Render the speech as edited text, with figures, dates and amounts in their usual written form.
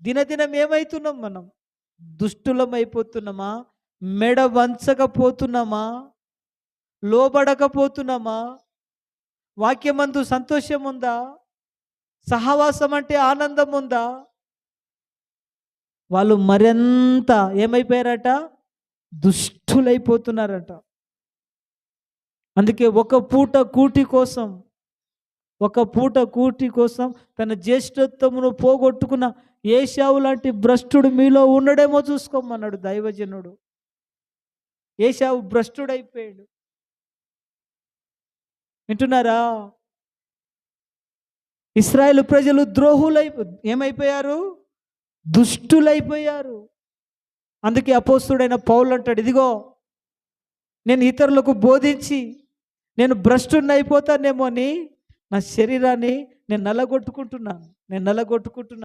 దినదినం ఏమైతున్నాం మనం? దుష్టులమైపోతున్నామా? మెడ వంచకపోతున్నామా? లోబడకపోతున్నామా? వాక్యమందు సంతోషం ఉందా? సహవాసం అంటే ఆనందం ఉందా? వాళ్ళు మరింత ఏమైపోయారట? దుష్టులైపోతున్నారట. అందుకే ఒక పూట కూటి కోసం తన జ్యేష్ఠత్వమును పోగొట్టుకున్న ఏశావు లాంటి భ్రష్టుడు మీలో ఉండడేమో చూసుకోమన్నాడు దైవజనుడు. ఏశావు భ్రష్టుడైపోయాడు. వింటున్నారా? ఇశ్రాయేలు ప్రజలు ఏమైపోయారు? దుష్టులైపోయారు. అందుకే అపోస్తుడైన పౌలు అంటాడు, ఇదిగో నేను ఇతరులకు బోధించి నేను భ్రష్టుని అయిపోతానేమో అని నా శరీరాన్ని నేను నలగొట్టుకుంటున్నాను.